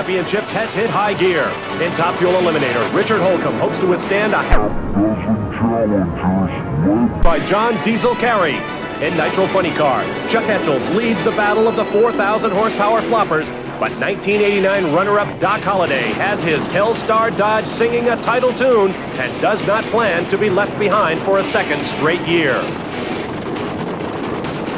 Championships has hit high gear. In Top Fuel Eliminator, Richard Holcomb hopes to withstand a by John Diesel Carey. In Nitro Funny Car, Chuck Etchells leads the battle of the 4,000 horsepower floppers, but 1989 runner-up Doc Holliday has his Hellstar Dodge singing a title tune and does not plan to be left behind for a second straight year.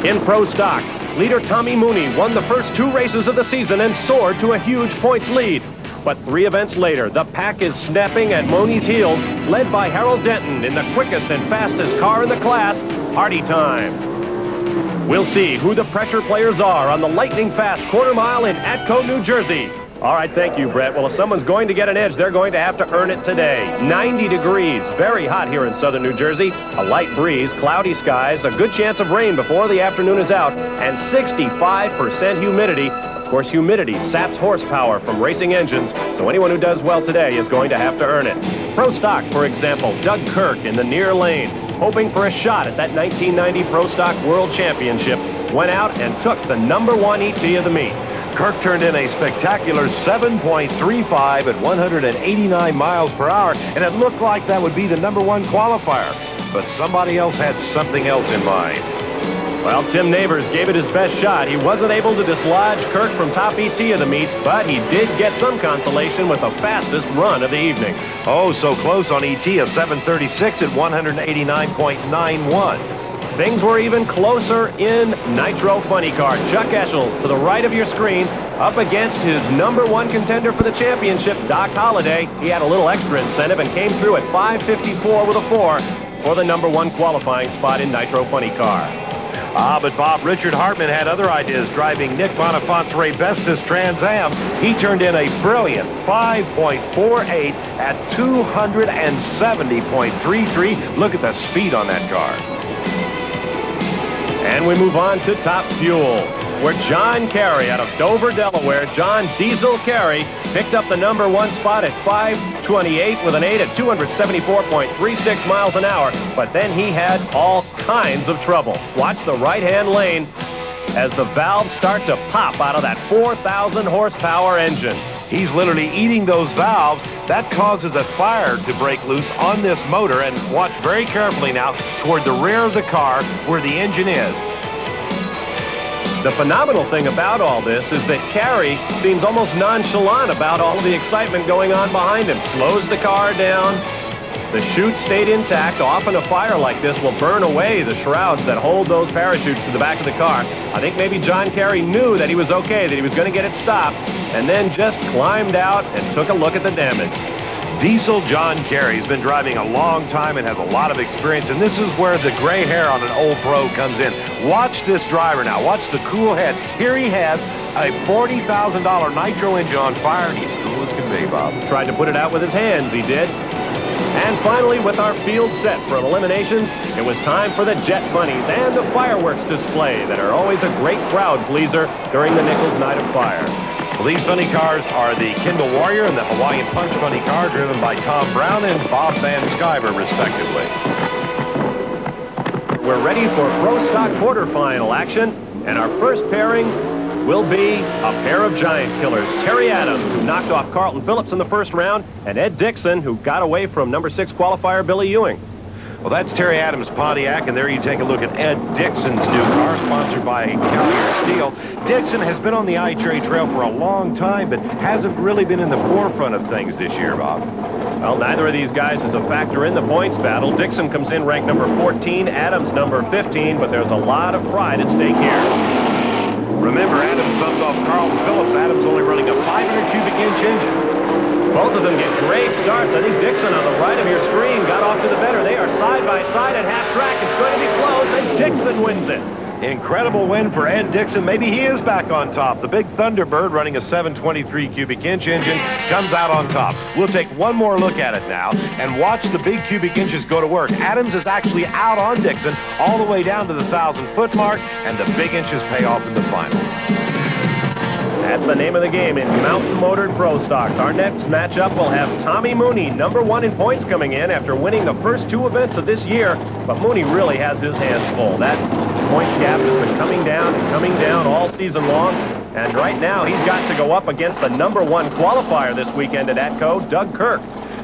In Pro Stock, leader Tommy Mooney won the first 2 races of the season and soared to a huge points lead. But 3 events later, the pack is snapping at Mooney's heels, led by Harold Denton in the quickest and fastest car in the class, Party Time. We'll see who the pressure players are on the lightning-fast quarter mile in Atco, New Jersey. All right, thank you, Brett. Well, if someone's going to get an edge, they're going to have to earn it today. 90 degrees, very hot here in southern New Jersey. A light breeze, cloudy skies, a good chance of rain before the afternoon is out, and 65% humidity. Of course, humidity saps horsepower from racing engines, so anyone who does well today is going to have to earn it. Pro Stock, for example, Doug Kirk in the near lane, hoping for a shot at that 1990 Pro Stock World Championship, went out and took the #1 ET of the meet. Kirk turned in a spectacular 7.35 at 189 miles per hour, and it looked like that would be the #1 qualifier. But somebody else had something else in mind. Well, Tim Neighbors gave it his best shot. He wasn't able to dislodge Kirk from top ET of the meet, but he did get some consolation with the fastest run of the evening. Oh, so close on ET, a 7:36 at 189.91. Things were even closer in Nitro Funny Car. Chuck Etchells to the right of your screen, up against his #1 contender for the championship, Doc Holliday. He had a little extra incentive and came through at 5:54 with a 4 for the #1 qualifying spot in Nitro Funny Car. But Bob, Richard Hartman had other ideas driving Nick Boniface Ray Bestis Trans Am. He turned in a brilliant 5.48 at 270.33. Look at the speed on that car. And we move on to Top Fuel, where John Carey out of Dover, Delaware, John Diesel Carey, picked up the #1 spot at 5:28 with an 8 at 274.36 miles an hour. But then he had all kinds of trouble. Watch the right-hand lane as the valves start to pop out of that 4,000 horsepower engine. He's literally eating those valves. That causes a fire to break loose on this motor. And watch very carefully now toward the rear of the car where the engine is. The phenomenal thing about all this is that Carey seems almost nonchalant about all of the excitement going on behind him. Slows the car down. The chute stayed intact. Often a fire like this will burn away the shrouds that hold those parachutes to the back of the car. I think maybe John Carey knew that he was okay, that he was going to get it stopped, and then just climbed out and took a look at the damage. Diesel John Carey's been driving a long time and has a lot of experience, and this is where the gray hair on an old pro comes in. Watch this driver now. Watch the cool head. Here he has a $40,000 nitro engine on fire, and he's cool as can be, Bob. Tried to put it out with his hands, he did. And finally, with our field set for eliminations, it was time for the Jet Funnies and the fireworks display that are always a great crowd pleaser during the Nichols Night of Fire. Well, these funny cars are the Kindle Warrior and the Hawaiian Punch funny car, driven by Tom Brown and Bob Van Sciver, respectively. We're ready for Pro Stock quarterfinal action, and our first pairing will be a pair of giant killers. Terry Adams, who knocked off Carlton Phillips in the first round, and Ed Dixon, who got away from #6 qualifier Billy Ewing. Well, that's Terry Adams' Pontiac, and there you take a look at Ed Dixon's new car, sponsored by Cavalier Steel. Dixon has been on the IHRA trail for a long time, but hasn't really been in the forefront of things this year, Bob. Well, neither of these guys is a factor in the points battle. Dixon comes in ranked #14, Adams #15, but there's a lot of pride at stake here. Remember, Adams bumped off Carlton Phillips. Adams only running a 500 cubic inch engine. Both of them get great starts. I think Dixon on the right of your screen got off to the better. They are side by side at half track. It's going to be close, and Dixon wins it. Incredible win for Ed Dixon. Maybe he is back on top. The big Thunderbird, running a 723 cubic inch engine, comes out on top. We'll take one more look at it now and watch the big cubic inches go to work. Adams is actually out on Dixon all the way down to the 1,000-foot mark, and the big inches pay off in the final. That's the name of the game in Mountain Motored Pro Stocks. Our next matchup will have Tommy Mooney, #1 in points, coming in after winning the first 2 events of this year. But Mooney really has his hands full. That points gap has been coming down and coming down all season long. And right now, he's got to go up against the #1 qualifier this weekend at Atco, Doug Kirk.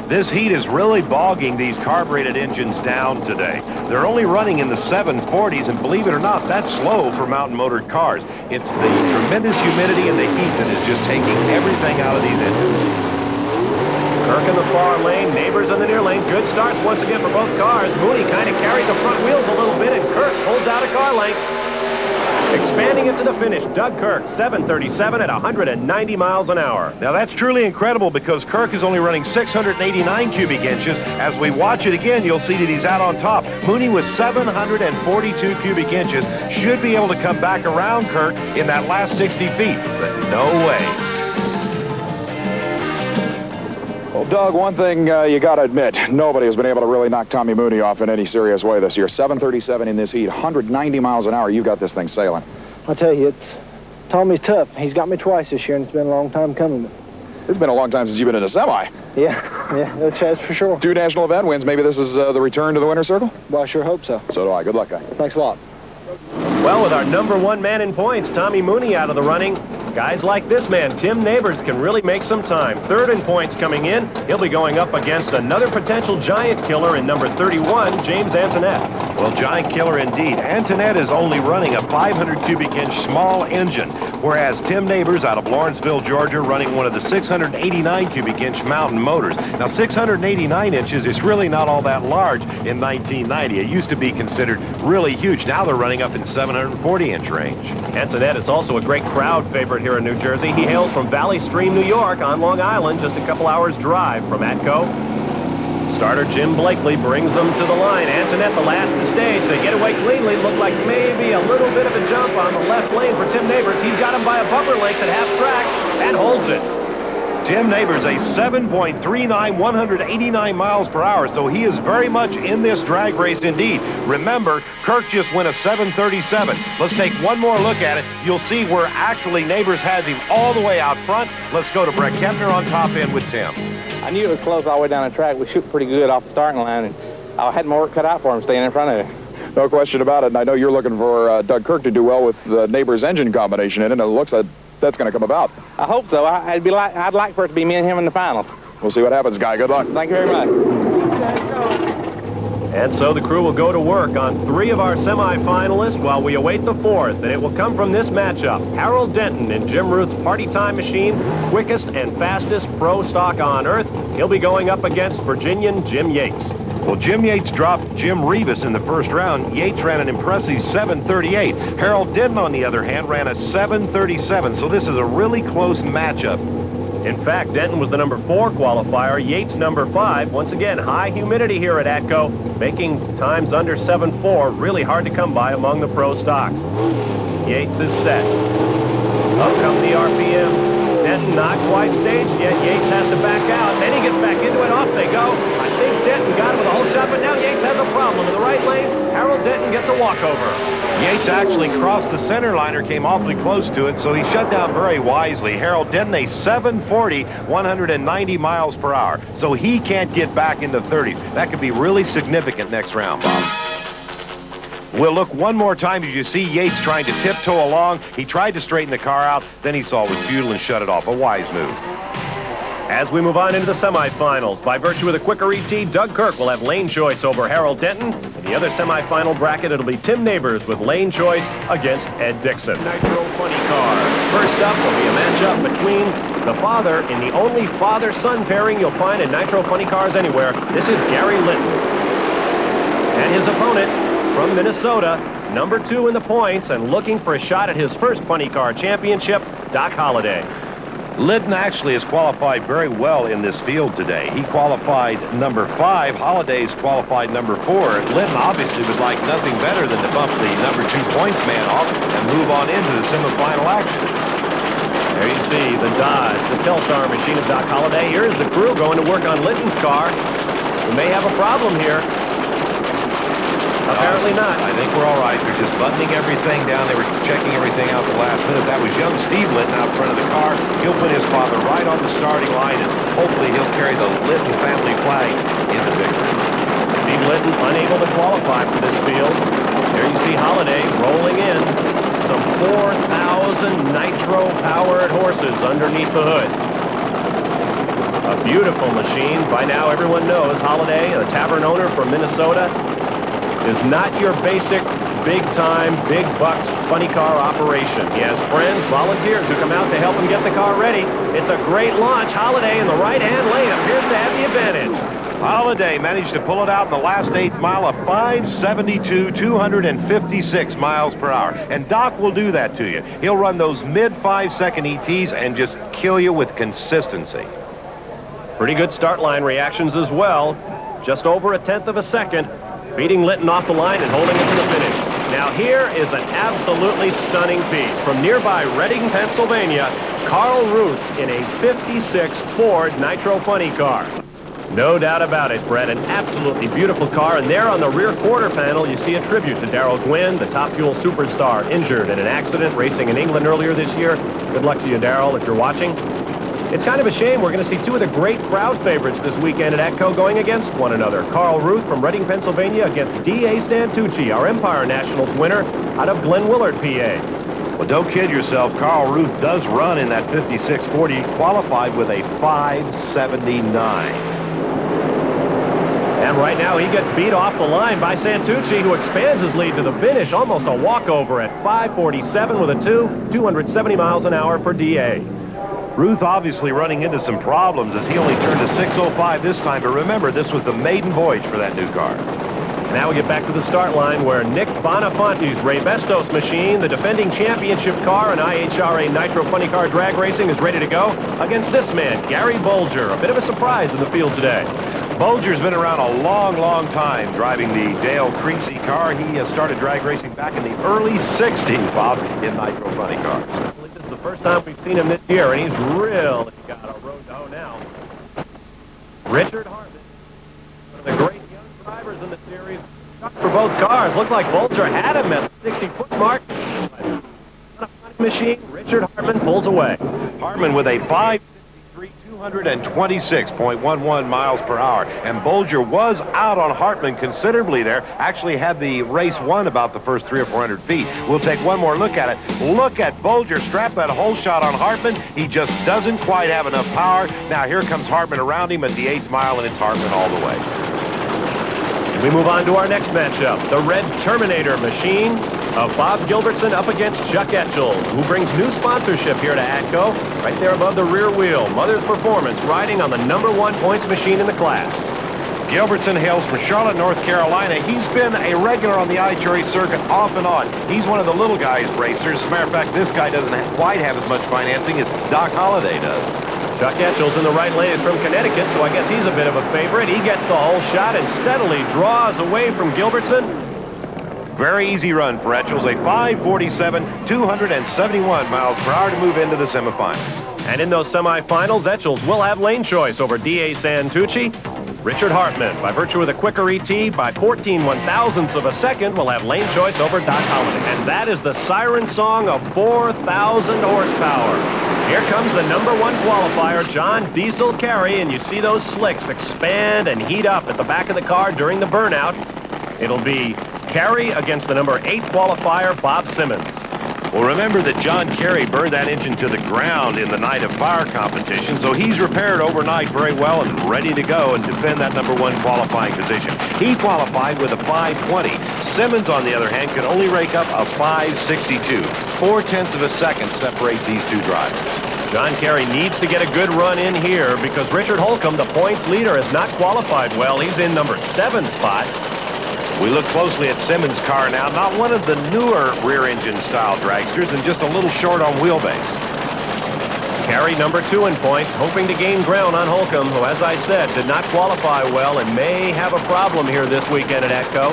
This heat is really bogging these carbureted engines down today. They're only running in the 740s, and believe it or not, that's slow for mountain motored cars. It's the tremendous humidity and the heat that is just taking everything out of these engines. Kirk in the far lane, Neighbors in the near lane. Good starts once again for both cars. Mooney kind of carried the front wheels a little bit, and Kirk pulls out a car length. Expanding it to the finish, Doug Kirk, 737 at 190 miles an hour. Now that's truly incredible because Kirk is only running 689 cubic inches. As we watch it again, you'll see that he's out on top. Mooney with 742 cubic inches should be able to come back around Kirk in that last 60 feet, but no way. Well, Doug, one thing you got to admit, nobody has been able to really knock Tommy Mooney off in any serious way this year. 737 in this heat, 190 miles an hour. You've got this thing sailing. I'll tell you, Tommy's tough. He's got me twice this year, and it's been a long time coming. It's been a long time since you've been in a semi. Yeah, that's for sure. 2 national event wins. Maybe this is the return to the winner's circle? Well, I sure hope so. So do I. Good luck, guy. Thanks a lot. Well, with our #1 man in points, Tommy Mooney out of the running, guys like this man, Tim Neighbors, can really make some time. 3rd in points coming in. He'll be going up against another potential giant killer in number 31, James Antoinette. Well, giant killer indeed. Antoinette is only running a 500 cubic inch small engine, whereas Tim Neighbors out of Lawrenceville, Georgia, running one of the 689 cubic inch mountain motors. Now, 689 inches is really not all that large in 1990. It used to be considered really huge. Now they're running up in 740 inch range. Antoinette is also a great crowd favorite here in New Jersey. He hails from Valley Stream, New York on Long Island, just a couple hours drive from Atco. Starter Jim Blakely brings them to the line. Antoinette the last to stage. They get away cleanly. Look like maybe a little bit of a jump on the left lane for Tim Neighbors. He's got him by a bumper length at half track and holds it. Tim Neighbors, a 7.39, 189 miles per hour, so he is very much in this drag race indeed. Remember, Kirk just went a 737. Let's take one more look at it. You'll see where actually Neighbors has him all the way out front. Let's go to Brett Kepner on top end with Tim. I knew it was close all the way down the track. We shoot pretty good off the starting line, and I had more work cut out for him staying in front of him. No question about it. And I know you're looking for Doug Kirk to do well with the Neighbors engine combination in it, and it looks like that's going to come about. I hope so. I'd like for it to be me and him in the finals. We'll see what happens, Guy. Good luck. Thank you very much. And so the crew will go to work on 3 of our semifinalists while we await the 4th, and it will come from this matchup. Harold Denton in Jim Ruth's Party Time machine, quickest and fastest pro stock on earth. He'll be going up against Virginian Jim Yates. Well, Jim Yates dropped Jim Rivas in the first round. Yates ran an impressive 738. Harold Denton, on the other hand, ran a 737, so this is a really close matchup. In fact, Denton was the number 4 qualifier, Yates number 5. Once again, high humidity here at Atco, making times under 7.4 really hard to come by among the pro stocks. Yates is set. Up come the RPM. Denton not quite staged yet. Yates has to back out. Then he gets back into it. Off they go. I think Denton got him with a whole shot, but now Yates has a problem. In the right lane, Harold Denton gets a walkover. Yates actually crossed the center line or came awfully close to it, so he shut down very wisely. Harold Denton, a 740, 190 miles per hour. So he can't get back into 30. That could be really significant next round, Bob. We'll look one more time as you see Yates trying to tiptoe along. He tried to straighten the car out, then he saw it was futile and shut it off. A wise move. As we move on into the semifinals, by virtue of the quicker ET, Doug Kirk will have lane choice over Harold Denton. In the other semifinal bracket, it'll be Tim Neighbors with lane choice against Ed Dixon. Nitro Funny Cars. First up will be a matchup between the father in the only father-son pairing you'll find in Nitro Funny Cars anywhere. This is Gary Litton. And his opponent from Minnesota, number 2 in the points and looking for a shot at his first Funny Car championship, Doc Holliday. Litton actually has qualified very well in this field today. He qualified number 5. Holliday's qualified number 4. Litton obviously would like nothing better than to bump the number 2 points man off and move on into the semifinal action. There you see the Dodge, the Telstar machine of Doc Holliday. Here's the crew going to work on Litton's car. We may have a problem here. Apparently not. I think we're all right. They're just buttoning everything down. They were checking everything out the last minute. That was young Steve Litton out front of the car. He'll put his father right on the starting line, and hopefully he'll carry the Litton family flag in the victory. Steve Litton unable to qualify for this field. There you see Holliday rolling in. some 4,000 nitro-powered horses underneath the hood. A beautiful machine. By now, everyone knows Holiday, a tavern owner from Minnesota, is not your basic big-time, big-bucks funny car operation. He has friends, volunteers who come out to help him get the car ready. It's a great launch. Holiday in the right-hand lane appears to have the advantage. Holiday managed to pull it out in the last eighth mile of 572, 256 miles per hour. And Doc will do that to you. He'll run those mid 5-second ETs and just kill you with consistency. Pretty good start line reactions as well. Just over 1/10 of a second. Beating Litton off the line and holding it to the finish. Now here is an absolutely stunning piece. From nearby Reading, Pennsylvania, Carl Ruth in a 56 Ford Nitro Funny car. No doubt about it, Brett. An absolutely beautiful car. And there on the rear quarter panel, you see a tribute to Darrell Gwynn, the Top Fuel superstar, injured in an accident racing in England earlier this year. Good luck to you, Darrell, if you're watching. It's kind of a shame we're going to see two of the great crowd favorites this weekend at Atco going against one another. Carl Ruth from Reading, Pennsylvania against D.A. Santucci, our Empire Nationals winner out of Glen Willard, PA. Well, don't kid yourself. Carl Ruth does run in that 56 Ford. He qualified with a 579. And right now he gets beat off the line by Santucci, who expands his lead to the finish. Almost a walkover at 5:47 with a 270 miles an hour for D.A. Ruth obviously running into some problems as he only turned to 6:05 this time. But remember, this was the maiden voyage for that new car. Now we get back to the start line where Nick Bonafonte's Ray Bestos machine, the defending championship car in IHRA Nitro Funny Car Drag Racing, is ready to go against this man, Gary Bolger. A bit of a surprise in the field today. Bolger's been around a long, long time driving the Dale Creasy car. He started drag racing back in the early 60s, Bob, in Nitro Funny cars. This is the first time we've seen him this year, and he's really got a road to hoe now. Richard Hartman, one of the great young drivers in the series, for both cars. Looked like Bolger had him at the 60-foot mark. On a funny machine, Richard Hartman pulls away. Hartman with a 553, 226.11 miles per hour. And Bolger was out on Hartman considerably there. Actually had the race won about the first 300 or 400 feet. We'll take one more look at it. Look at Bolger strap that whole shot on Hartman. He just doesn't quite have enough power. Now here comes Hartman around him at the 8th mile, and it's Hartman all the way. We move on to our next matchup, the Red Terminator machine of Bob Gilbertson up against Chuck Etchell, who brings new sponsorship here to Atco, right there above the rear wheel. Mother's Performance riding on the #1 points machine in the class. Gilbertson hails from Charlotte, North Carolina. He's been a regular on the IHRA circuit off and on. He's one of the little guys racers. As a matter of fact, this guy doesn't quite have as much financing as Doc Holliday does. Chuck Etchell's in the right lane from Connecticut, so I guess he's a bit of a favorite. He gets the whole shot and steadily draws away from Gilbertson. Very easy run for Etchell's, a 5:47, 271 miles per hour to move into the semifinals. And in those semifinals, Etchell's will have lane choice over D.A. Santucci. Richard Hartman, by virtue of the quicker ET, by 14 1/1000ths of a second, will have lane choice over Doc Holliday. And that is the siren song of 4,000 horsepower. Here comes the #1 qualifier, John Diesel Carey, and you see those slicks expand and heat up at the back of the car during the burnout. It'll be Carey against the #8 qualifier, Bob Simmons. Well, remember that John Carey burned that engine to the ground in the Night of Fire competition, so he's repaired overnight very well and ready to go and defend that #1 qualifying position. He qualified with a 520. Simmons, on the other hand, could only rake up a 562. 4/10 of a second separate these two drivers. John Carey needs to get a good run in here because Richard Holcomb, the points leader, has not qualified well. He's in #7 spot. We look closely at Simmons' car now. Not one of the newer rear-engine style dragsters and just a little short on wheelbase. Carey #2 in points, hoping to gain ground on Holcomb, who, as I said, did not qualify well and may have a problem here this weekend at Atco.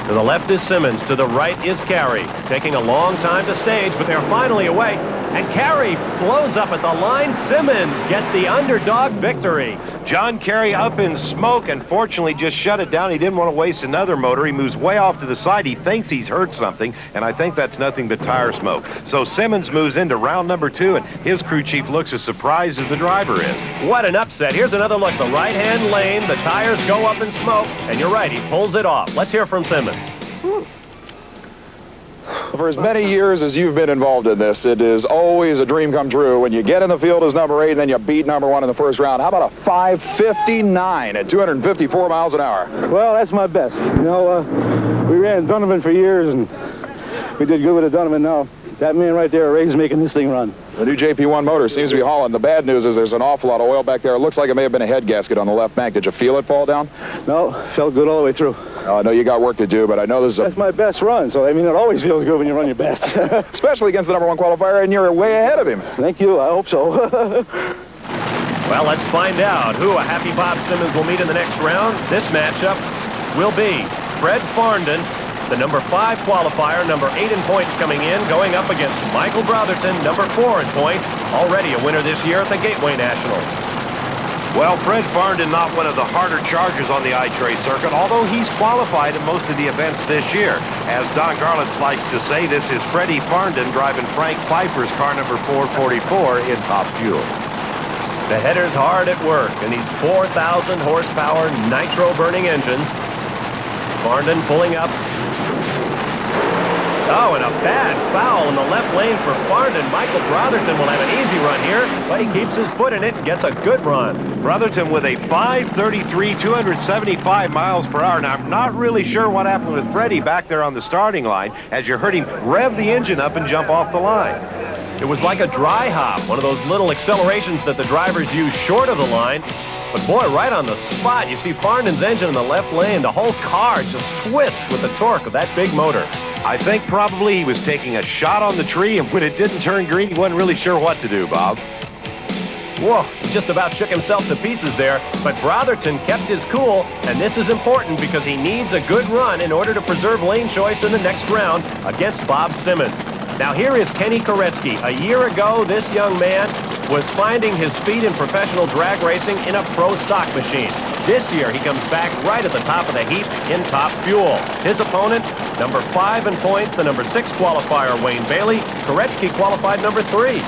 To the left is Simmons. To the right is Carey. Taking a long time to stage, but they're finally away. And Carey blows up at the line. Simmons gets the underdog victory. John Carey up in smoke and fortunately just shut it down. He didn't want to waste another motor. He moves way off to the side. He thinks he's heard something, and I think that's nothing but tire smoke. So Simmons moves into round #2, and his crew chief looks as surprised as the driver is. What an upset. Here's another look. The right-hand lane, the tires go up in smoke, and you're right, he pulls it off. Let's hear from Simmons. For as many years as you've been involved in this, it is always a dream come true when you get in the field as number 8 and then you beat number 1 in the first round. How about a 5:59 at 254 miles an hour? Well, that's my best. You know, we ran Donovan for years, and we did good with a Donovan. Now, that man right there, Ray's making this thing run. The new JP1 motor seems to be hauling. The bad news is there's an awful lot of oil back there. It looks like it may have been a head gasket on the left bank. Did you feel it fall down? No, felt good all the way through. I know you got work to do, but I know this is That's my best run, so I mean, it always feels good when you run your best. especially against the number 1 qualifier, and you're way ahead of him. Thank you, I hope so. Well, let's find out who a happy Bob Simmons will meet in the next round. This matchup will be Fred Farndon, the number 5 qualifier, number 8 in points coming in, going up against Michael Brotherton, number 4 in points, already a winner this year at the Gateway Nationals. Well, Fred Farndon, not one of the harder chargers on the IHRA circuit, although he's qualified in most of the events this year. As Don Garlitz likes to say, this is Freddie Farndon driving Frank Pfeiffer's car number 444 in Top Fuel. The header's hard at work in these 4,000 horsepower nitro-burning engines. Farndon pulling up. Oh, and a bad foul in the left lane for Farndon. Michael Brotherton will have an easy run here, but he keeps his foot in it and gets a good run. Brotherton with a 5:33, 275 miles per hour. Now, I'm not really sure what happened with Freddie back there on the starting line as you heard him rev the engine up and jump off the line. It was like a dry hop, one of those little accelerations that the drivers use short of the line. But boy, right on the spot, you see Farndon's engine in the left lane. The whole car just twists with the torque of that big motor. I think probably he was taking a shot on the tree, and when it didn't turn green, he wasn't really sure what to do, Bob. Whoa, he just about shook himself to pieces there, but Brotherton kept his cool, and this is important because he needs a good run in order to preserve lane choice in the next round against Bob Simmons. Now here is Kenny Koretsky. A year ago, this young man was finding his feet in professional drag racing in a pro stock machine. This year, he comes back right at the top of the heap in Top Fuel. His opponent, number 5 in points, the number 6 qualifier, Wayne Bailey. Koretsky qualified number 3.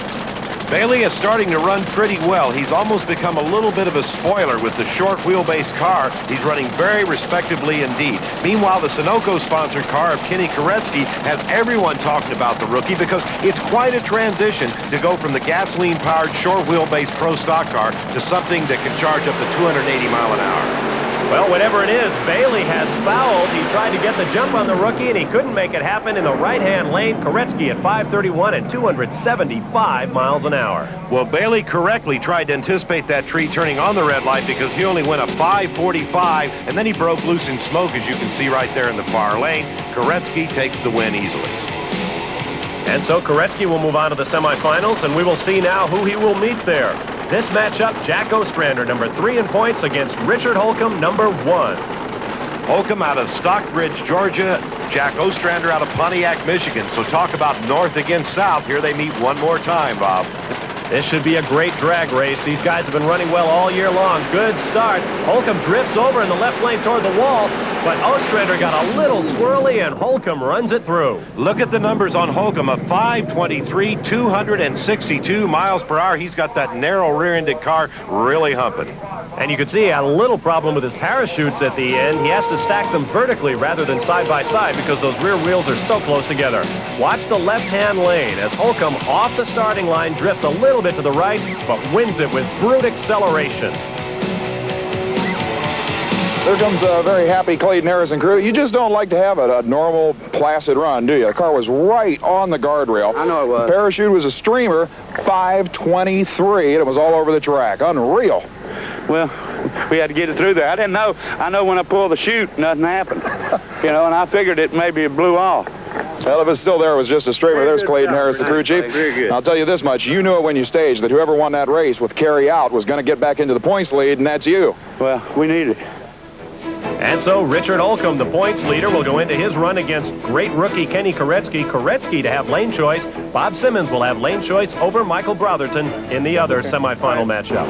Bailey is starting to run pretty well. He's almost become a little bit of a spoiler with the short wheelbase car. He's running very respectably indeed. Meanwhile, the Sunoco-sponsored car of Kenny Koretsky has everyone talking about the rookie because it's quite a transition to go from the gasoline-powered short wheelbase pro stock car to something that can charge up to 280 miles an hour. Well, whatever it is, Bailey has fouled. He tried to get the jump on the rookie, and he couldn't make it happen in the right-hand lane. Koretsky at 5:31 and 275 miles an hour. Well, Bailey correctly tried to anticipate that tree turning on the red light because he only went a 5:45, and then he broke loose in smoke, as you can see right there in the far lane. Koretsky takes the win easily. And so Koretsky will move on to the semifinals, and we will see now who he will meet there. This matchup, Jack Ostrander, number 3 in points, against Richard Holcomb, number 1. Holcomb out of Stockbridge, Georgia. Jack Ostrander out of Pontiac, Michigan. So talk about north against south. Here they meet one more time, Bob. This should be a great drag race. These guys have been running well all year long. Good start. Holcomb drifts over in the left lane toward the wall, but Ostrander got a little swirly, and Holcomb runs it through. Look at the numbers on Holcomb, a 5:23, 262 miles per hour. He's got that narrow rear-ended car really humping. And you can see he had a little problem with his parachutes at the end. He has to stack them vertically rather than side by side because those rear wheels are so close together. Watch the left-hand lane as Holcomb off the starting line drifts a little bit to the right, but wins it with brute acceleration. There comes a very happy Clayton Harrison crew. You just don't like to have a normal, placid run, do you? The car was right on the guardrail. I know it was. The parachute was a streamer, 5:23, and it was all over the track. Unreal. Well, we had to get it through there. I didn't know. I know when I pulled the chute, nothing happened. You know, and I figured it maybe it blew off. Well, if it's still there, it was just a streamer. There's Clayton Harris, the crew chief. Very good. I'll tell you this much. You knew it when you staged that whoever won that race with carry out was going to get back into the points lead, and that's you. Well, we need it. And so Richard Holcomb, the points leader, will go into his run against great rookie Kenny Koretsky. Koretsky to have lane choice. Bob Simmons will have lane choice over Michael Brotherton in the other semifinal matchup.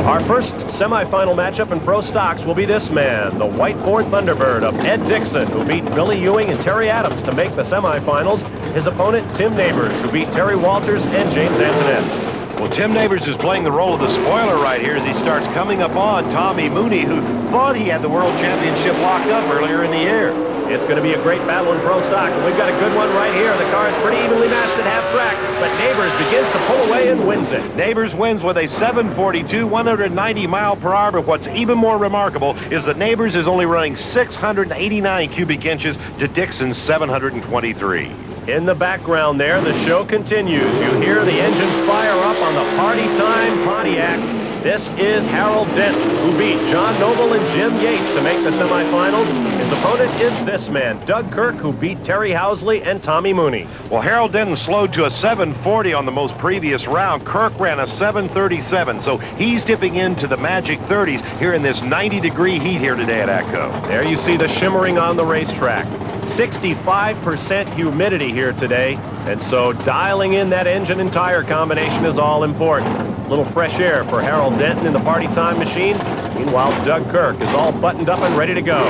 Our first semifinal matchup in pro stocks will be this man, the white Ford Thunderbird of Ed Dixon, who beat Billy Ewing and Terry Adams to make the semifinals. His opponent, Tim Neighbors, who beat Terry Walters and James Antoinette. Well, Tim Neighbors is playing the role of the spoiler right here as he starts coming up on Tommy Mooney, who thought he had the World Championship locked up earlier in the year. It's going to be a great battle in pro stock, and we've got a good one right here. The car is pretty evenly matched at half track, but Neighbors begins to pull away and wins it. Neighbors wins with a 742, 190 mile per hour, but what's even more remarkable is that Neighbors is only running 689 cubic inches to Dixon's 723. In the background there, the show continues. You hear the engine fire up on the Party Time Pontiac. This is Harold Denton, who beat John Noble and Jim Yates to make the semifinals. His opponent is this man, Doug Kirk, who beat Terry Housley and Tommy Mooney. Well, Harold Denton slowed to a 740 on the most previous round. Kirk ran a 737, so he's dipping into the magic 30s here in this 90-degree heat here today at Atco. There you see the shimmering on the racetrack. 65% humidity here today, and so dialing in that engine and tire combination is all important. A little fresh air for Harold Denton in the Party Time machine. Meanwhile, Doug Kirk is all buttoned up and ready to go.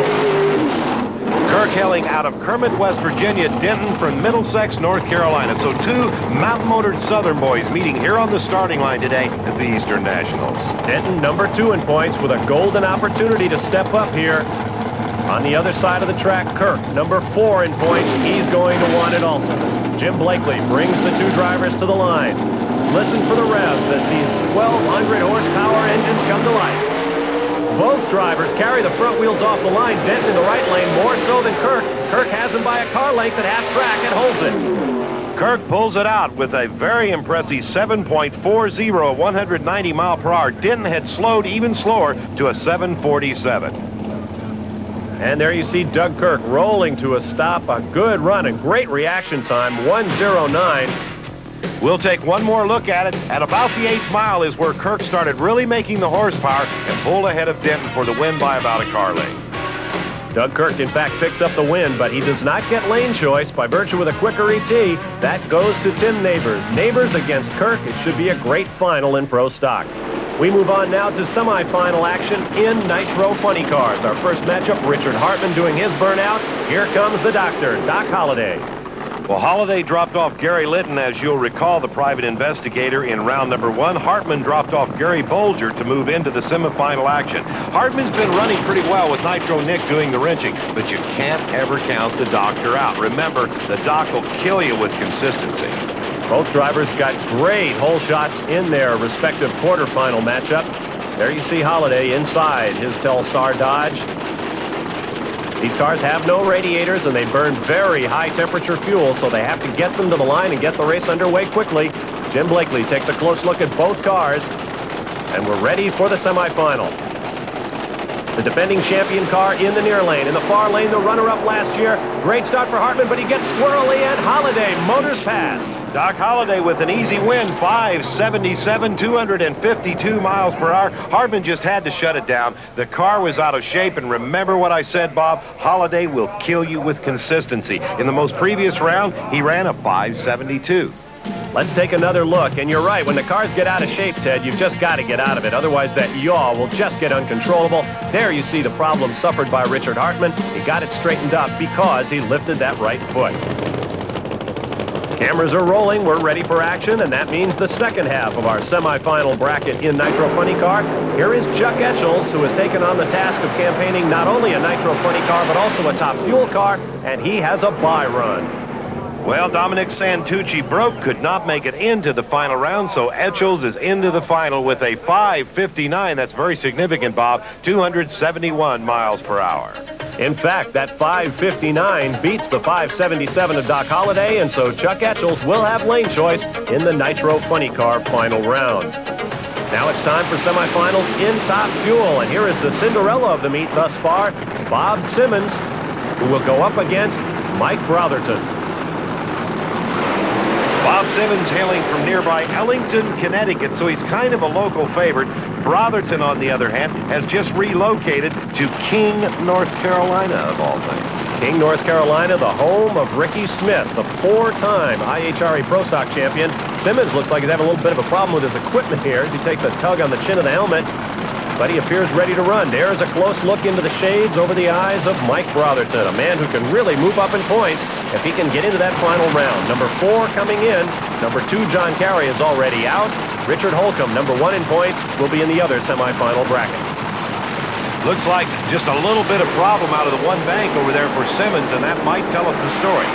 Kirk hailing out of Kermit, West Virginia, Denton from Middlesex, North Carolina. So two mountain-motored Southern boys meeting here on the starting line today at the Eastern Nationals. Denton, number 2 in points, with a golden opportunity to step up here. On the other side of the track, Kirk, number 4 in points. He's going to want it also. Jim Blakely brings the two drivers to the line. Listen for the revs as these 1,200 horsepower engines come to life. Both drivers carry the front wheels off the line. Denton in the right lane, more so than Kirk. Kirk has him by a car length at half track and holds it. Kirk pulls it out with a very impressive 7.40, 190 mile per hour. Denton had slowed even slower to a 747. And there you see Doug Kirk rolling to a stop. A good run, a great reaction time, 1:09. We'll take one more look at it. At about the 8th mile is where Kirk started really making the horsepower and pulled ahead of Denton for the win by about a car length. Doug Kirk, in fact, picks up the win, but he does not get lane choice by virtue of the quicker ET. That goes to Tim Neighbors. Neighbors against Kirk. It should be a great final in pro stock. We move on now to semifinal action in Nitro Funny Cars. Our first matchup, Richard Hartman doing his burnout. Here comes the doctor, Doc Holliday. Well, Holliday dropped off Gary Litton, as you'll recall, the private investigator, in round number 1. Hartman dropped off Gary Bolger to move into the semifinal action. Hartman's been running pretty well with Nitro Nick doing the wrenching, but you can't ever count the doctor out. Remember, the doc will kill you with consistency. Both drivers got great hole shots in their respective quarterfinal matchups. There you see Holliday inside his Telstar Dodge. These cars have no radiators, and they burn very high temperature fuel, so they have to get them to the line and get the race underway quickly. Jim Blakely takes a close look at both cars, and we're ready for the semifinal. The defending champion car in the near lane. In the far lane, the runner-up last year. Great start for Hartman, but he gets squirrely, and Holliday motors past. Doc Holliday with an easy win, 577, 252 miles per hour. Hartman just had to shut it down. The car was out of shape, and remember what I said, Bob, Holliday will kill you with consistency. In the most previous round, he ran a 572. Let's take another look, and you're right, when the cars get out of shape, Ted, you've just got to get out of it. Otherwise, that yaw will just get uncontrollable. There you see the problem suffered by Richard Hartman. He got it straightened up because he lifted that right foot. Cameras are rolling. We're ready for action, and that means the second half of our semifinal bracket in Nitro Funny Car. Here is Chuck Etchells, who has taken on the task of campaigning not only a Nitro Funny Car, but also a top fuel car, and he has a bye run. Well, Dominic Santucci broke, could not make it into the final round, so Etchells is into the final with a 559. That's very significant, Bob. 271 miles per hour. In fact, that 559 beats the 577 of Doc Holliday, and so Chuck Etchells will have lane choice in the Nitro Funny Car final round. Now it's time for semifinals in top fuel, and here is the Cinderella of the meet thus far, Bob Simmons, who will go up against Mike Brotherton. Bob Simmons hailing from nearby Ellington, Connecticut, so he's kind of a local favorite. Brotherton, on the other hand, has just relocated to King, North Carolina, of all things. King, North Carolina, the home of Ricky Smith, the 4-time IHRA Pro Stock champion. Simmons looks like he's having a little bit of a problem with his equipment here as he takes a tug on the chin of the helmet, but he appears ready to run. There's a close look into the shades over the eyes of Mike Brotherton, a man who can really move up in points if he can get into that final round. Number 4 coming in. Number 2, John Carey, is already out. Richard Holcomb, number 1 in points, will be in the other semifinal bracket. Looks like just a little bit of problem out of the one bank over there for Simmons, and that might tell us the story.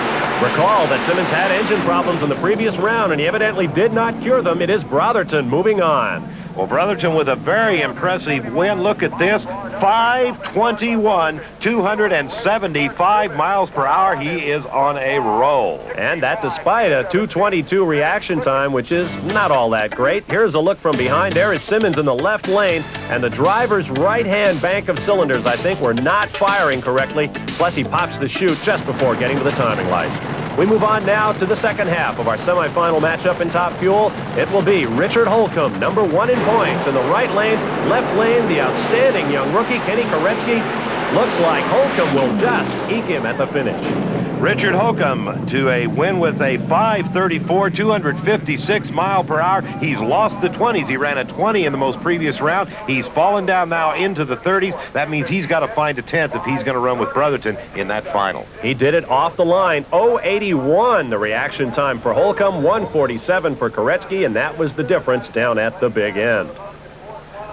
Recall that Simmons had engine problems in the previous round, and he evidently did not cure them. It is Brotherton moving on. Well, Brotherton with a very impressive win. Look at this, 521, 275 miles per hour. He is on a roll. And that despite a 2:22 reaction time, which is not all that great. Here's a look from behind. There is Simmons in the left lane, and the driver's right-hand bank of cylinders, I think, were not firing correctly. Plus, he pops the chute just before getting to the timing lights. We move on now to the second half of our semifinal matchup in Top Fuel. It will be Richard Holcomb, number 1 in points, in the right lane. Left lane, the outstanding young rookie, Kenny Koretsky. Looks like Holcomb will just eke him at the finish. Richard Holcomb to a win with a 534, 256 mile per hour. He's lost the 20s. He ran a 20 in the most previous round. He's fallen down now into the 30s. That means he's got to find a 10th if he's going to run with Brotherton in that final. He did it off the line. 0:81 the reaction time for Holcomb, 1:47 for Koretsky, and that was the difference down at the big end.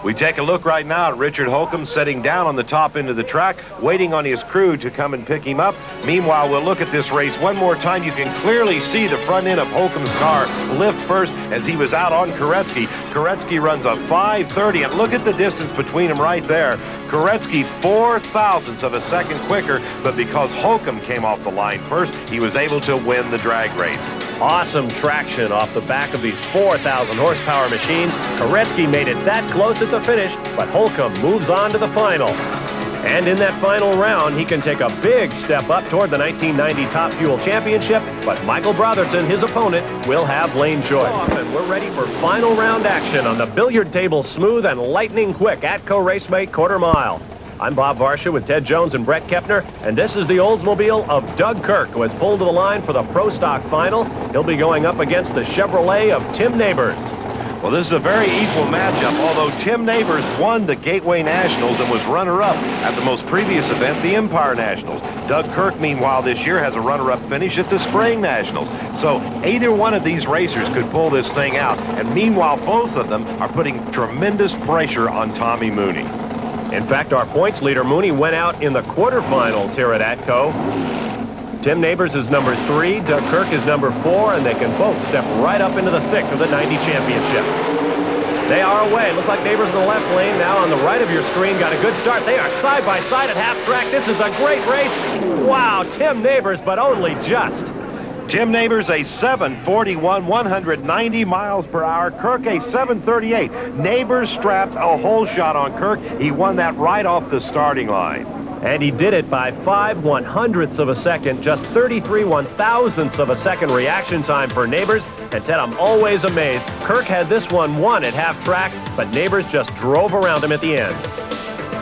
We take a look right now at Richard Holcomb sitting down on the top end of the track, waiting on his crew to come and pick him up. Meanwhile, we'll look at this race one more time. You can clearly see the front end of Holcomb's car lift first as he was out on Koretsky. Koretsky runs a 5:30, and look at the distance between them right there. Koretsky 4/1000ths of a second quicker, but because Holcomb came off the line first, he was able to win the drag race. Awesome traction off the back of these 4,000 horsepower machines. Koretsky made it that close at the finish, but Holcomb moves on to the final. And in that final round, he can take a big step up toward the 1990 Top Fuel Championship, but Michael Brotherton, his opponent, will have lane choice. And we're ready for final round action on the billiard table smooth and lightning quick Atco Raceway quarter mile. I'm Bob Varsha with Ted Jones and Brett Kepner, and this is the Oldsmobile of Doug Kirk, who has pulled to the line for the Pro Stock final. He'll be going up against the Chevrolet of Tim Neighbors. Well, this is a very equal matchup, although Tim Neighbors won the Gateway Nationals and was runner-up at the most previous event, the Empire Nationals. Doug Kirk, meanwhile, this year has a runner-up finish at the Spring Nationals. So either one of these racers could pull this thing out, and meanwhile, both of them are putting tremendous pressure on Tommy Mooney. In fact, our points leader, Mooney, went out in the quarterfinals here at Atco. Tim Neighbors is number 3, Doug Kirk is number 4, and they can both step right up into the thick of the 90 championship. They are away. Look like Neighbors in the left lane. Now on the right of your screen, got a good start. They are side by side at half track. This is a great race. Wow, Tim Neighbors, but only just. Tim Neighbors a 7:41, 190 miles per hour. Kirk a 7:38. Neighbors strapped a hole shot on Kirk. He won that right off the starting line. And he did it by 5/100ths of a second, just 33/1000ths of a second reaction time for Neighbors. And Ted, I'm always amazed. Kirk had this one won at half track, but Neighbors just drove around him at the end.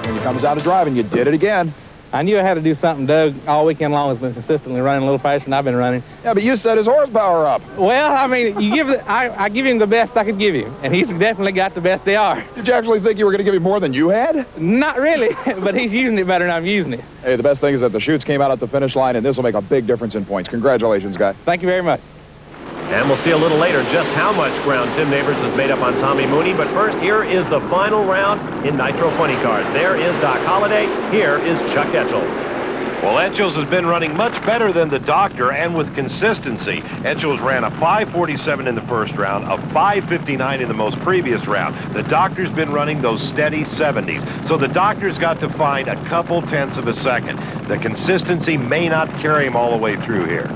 When he comes out of driving, you did it again. I knew I had to do something. Doug, all weekend long, has been consistently running a little faster than I've been running. Yeah, but you set his horsepower up. Well, I mean, I give him the best I could give him, and he's definitely got the best they are. Did you actually think you were going to give him more than you had? Not really, but he's using it better than I'm using it. Hey, the best thing is that the chutes came out at the finish line, and this will make a big difference in points. Congratulations, guy. Thank you very much. And we'll see a little later just how much ground Tim Neighbors has made up on Tommy Mooney. But first, here is the final round in Nitro Funny Cars. There is Doc Holliday. Here is Chuck Etchels. Well, Etchels has been running much better than the Doctor, and with consistency. Etchels ran a 5:47 in the first round, a 5:59 in the most previous round. The Doctor's been running those steady 70s. So the Doctor's got to find a couple tenths of a second. The consistency may not carry him all the way through here.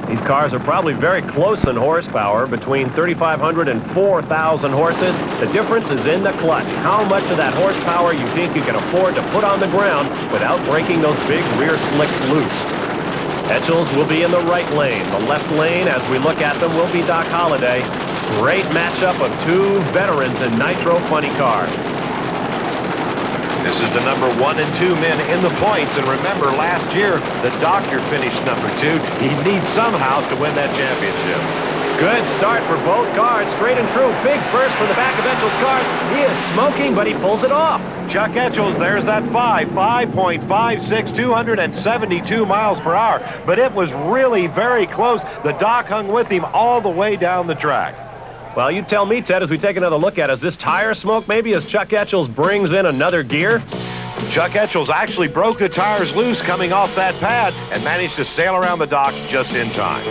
These cars are probably very close in horsepower, between 3,500 and 4,000 horses. The difference is in the clutch. How much of that horsepower you think you can afford to put on the ground without breaking those big rear slicks loose. Etchels will be in the right lane. The left lane, as we look at them, will be Doc Holliday. Great matchup of two veterans in Nitro Funny Cars. This is the number 1 and 2 men in the points, and remember, last year, the Doctor finished number 2. He needs somehow to win that championship. Good start for both cars, straight and true. Big burst from the back of Etchels' cars. He is smoking, but he pulls it off. Chuck Etchels, there's that 5.56, 272 miles per hour, but it was really very close. The Doc hung with him all the way down the track. Well, you tell me, Ted, as we take another look at it. Is this tire smoke maybe as Chuck Etchells brings in another gear? Chuck Etchells actually broke the tires loose coming off that pad and managed to sail around the dock just in time.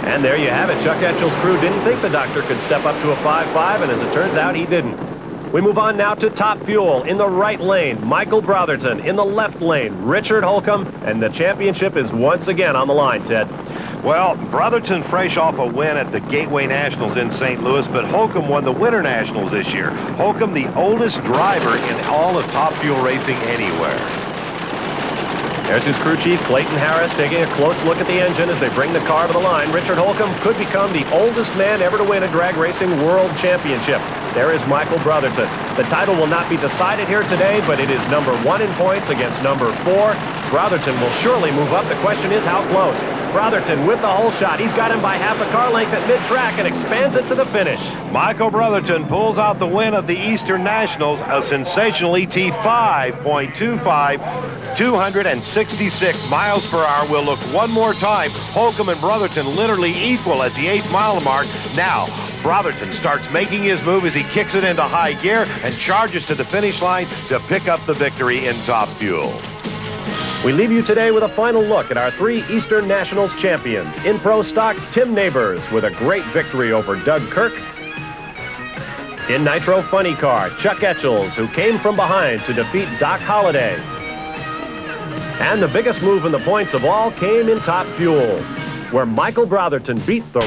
And there you have it. Chuck Etchells' crew didn't think the doctor could step up to a 5.5, and as it turns out, he didn't. We move on now to Top Fuel. In the right lane, Michael Brotherton. In the left lane, Richard Holcomb. And the championship is once again on the line, Ted. Well, Brotherton fresh off a win at the Gateway Nationals in St. Louis, but Holcomb won the Winter Nationals this year. Holcomb, the oldest driver in all of Top Fuel racing anywhere. There's his crew chief, Clayton Harris, taking a close look at the engine as they bring the car to the line. Richard Holcomb could become the oldest man ever to win a drag racing world championship. There is Michael Brotherton. The title will not be decided here today, but it is number 1 in points against number 4. Brotherton will surely move up. The question is how close. Brotherton with the whole shot. He's got him by half a car length at mid-track and expands it to the finish. Michael Brotherton pulls out the win of the Eastern Nationals, a sensational ET 5.25, 266 miles per hour. We'll look one more time. Holcomb and Brotherton literally equal at the 8-mile mark. Now, Brotherton starts making his move as he kicks it into high gear and charges to the finish line to pick up the victory in Top Fuel. We leave you today with a final look at our 3 Eastern Nationals champions. In Pro Stock, Tim Neighbors with a great victory over Doug Kirk. In Nitro Funny Car, Chuck Etchells, who came from behind to defeat Doc Holliday. And the biggest move in the points of all came in Top Fuel, where Michael Brotherton beat the